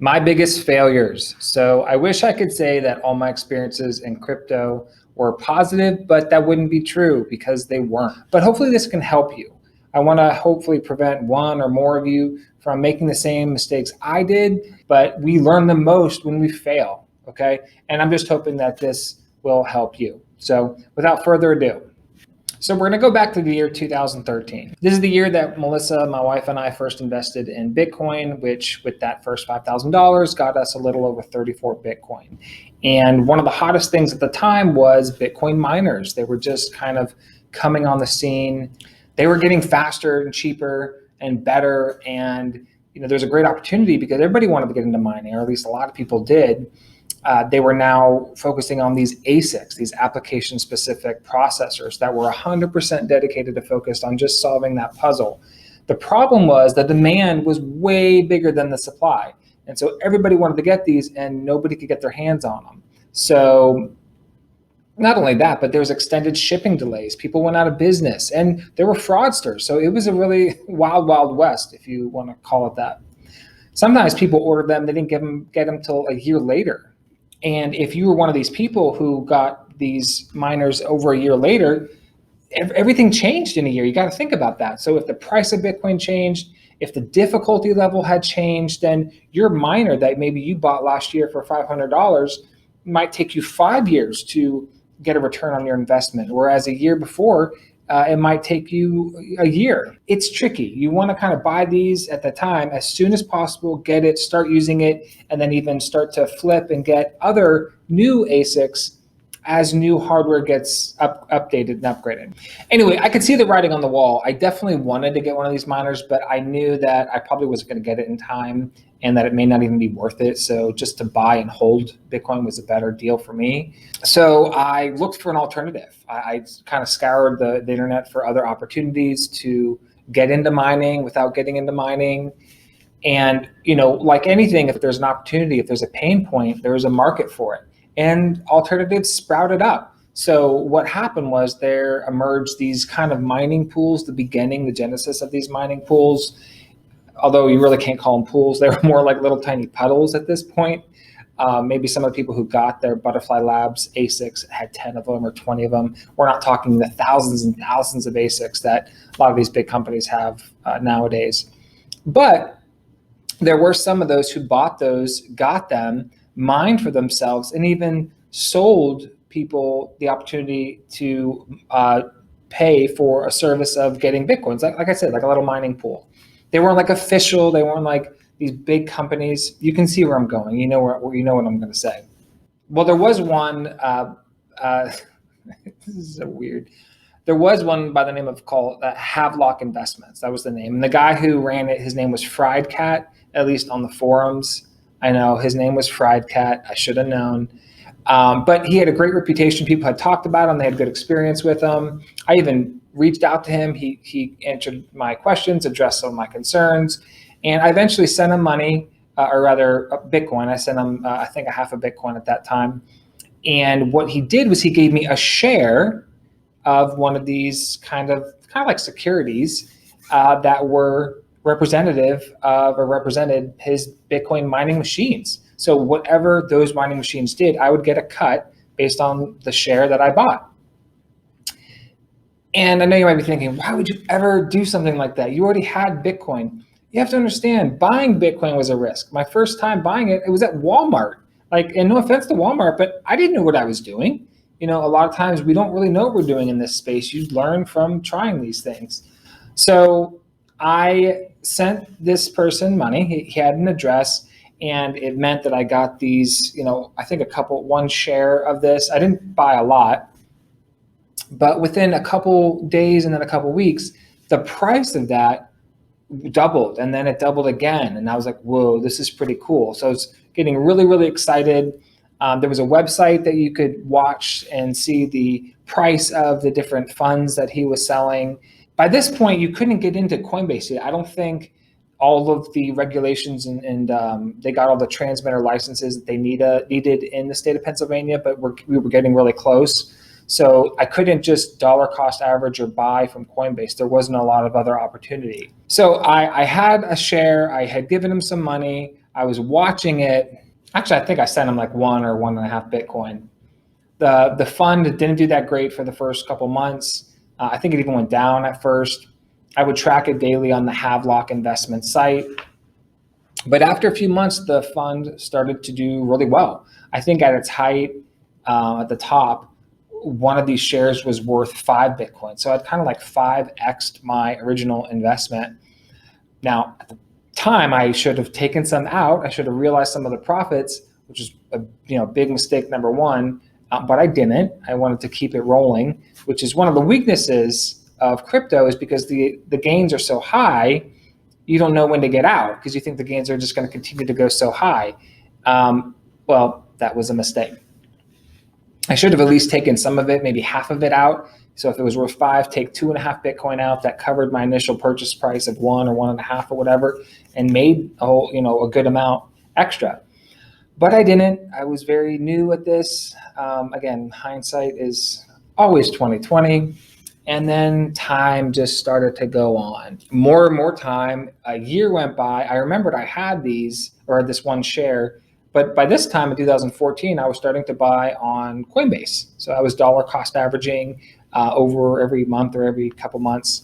My biggest failures. So I wish I could say that all my experiences in crypto were positive, but that wouldn't be true because they weren't. But hopefully this can help you. I want to hopefully prevent one or more of you from making the same mistakes I did, but we learn the most when we fail, okay? And I'm just hoping that this will help you. So without further ado, so we're going to go back to the year 2013. This is the year that Melissa, my wife, and I first invested in Bitcoin, which with that first $5,000 got us a little over 34 Bitcoin. And one of the hottest things at the time was Bitcoin miners. They were just kind of coming on the scene. They were getting faster and cheaper and better. And there's a great opportunity because everybody wanted to get into mining, or at least a lot of people did. They were now focusing on these ASICs, these application-specific processors that were 100% dedicated to focus on just solving that puzzle. The problem was the demand was way bigger than the supply. And so everybody wanted to get these and nobody could get their hands on them. So not only that, but there was extended shipping delays. People went out of business and there were fraudsters. So it was a really wild, wild west, if you want to call it that. Sometimes people ordered them, they didn't get them till a year later. And if you were one of these people who got these miners over a year later, everything changed in a year. You got to think about that. So if the price of Bitcoin changed, if the difficulty level had changed, then your miner that maybe you bought last year for $500 might take you 5 years to get a return on your investment. Whereas a year before, it might take you a year. It's tricky. You want to kind of buy these at the time as soon as possible, get it, start using it, and then even start to flip and get other new ASICs as new hardware gets updated and upgraded. Anyway, I could see the writing on the wall. I definitely wanted to get one of these miners, but I knew that I probably wasn't going to get it in time and that it may not even be worth it. So just to buy and hold Bitcoin was a better deal for me. So I looked for an alternative. I kind of scoured the internet for other opportunities to get into mining without getting into mining. And, like anything, if there's an opportunity, if there's a pain point, there's a market for it. And alternatives sprouted up. So what happened was there emerged these kind of mining pools, the genesis of these mining pools. Although you really can't call them pools, they were more like little tiny puddles at this point. Maybe some of the people who got their Butterfly Labs ASICs had 10 of them or 20 of them. We're not talking the thousands and thousands of ASICs that a lot of these big companies have nowadays. But there were some of those who bought those, got them, mined for themselves, and even sold people the opportunity to pay for a service of getting Bitcoins. Like I said, like a little mining pool. They weren't like official. They weren't like these big companies. You can see where I'm going. You know what I'm going to say. Well, there was one. This is so weird. There was one by the name of called Havelock Investments. That was the name. And the guy who ran it, his name was Fried Cat, at least on the forums. I know his name was Fried Cat. I should have known. But he had a great reputation. People had talked about him. They had good experience with him. I even reached out to him. He answered my questions, addressed some of my concerns. And I eventually sent him money, or rather Bitcoin. I sent him, I think, a half a Bitcoin at that time. And what he did was he gave me a share of one of these kind of like securities that were representative of or represented his Bitcoin mining machines. So whatever those mining machines did, I would get a cut based on the share that I bought. And I know you might be thinking, why would you ever do something like that? You already had Bitcoin. You have to understand, buying Bitcoin was a risk. My first time buying it, it was at Walmart. And no offense to Walmart, but I didn't know what I was doing. A lot of times we don't really know what we're doing in this space. You learn from trying these things. So I sent this person money. He had an address, and it meant that I got these, I think one share of this. I didn't buy a lot. But within a couple days and then a couple weeks, the price of that doubled, and then it doubled again. And I was like, whoa, this is pretty cool. So I was getting really, really excited. There was a website that you could watch and see the price of the different funds that he was selling. By this point, you couldn't get into Coinbase yet. I don't think all of the regulations and they got all the transmitter licenses that they needed in the state of Pennsylvania, but we were getting really close. So I couldn't just dollar cost average or buy from Coinbase. There wasn't a lot of other opportunity. So I had a share. I had given him some money. I was watching it. Actually, I think I sent him like 1 or 1.5 Bitcoin. The fund didn't do that great for the first couple months. I think it even went down at first. I would track it daily on the Havelock investment site. But after a few months, the fund started to do really well. I think at its height, at the top, one of these shares was worth 5 Bitcoin. So I'd kind of like 5x'd my original investment. Now, at the time, I should have taken some out. I should have realized some of the profits, which is a big mistake, number one. But I didn't. I wanted to keep it rolling, which is one of the weaknesses of crypto, is because the gains are so high, you don't know when to get out because you think the gains are just going to continue to go so high. Well, that was a mistake. I should have at least taken some of it, maybe half of it out. So if it was worth 5, take 2.5 Bitcoin out. That covered my initial purchase price of 1 or 1.5 or whatever, and made a good amount extra. But I didn't. I was very new at this. Again, hindsight is always 20/20. And then time just started to go on. More and more time. A year went by. I remembered I had this one share, but by this time in 2014, I was starting to buy on Coinbase. So I was dollar cost averaging over every month or every couple months.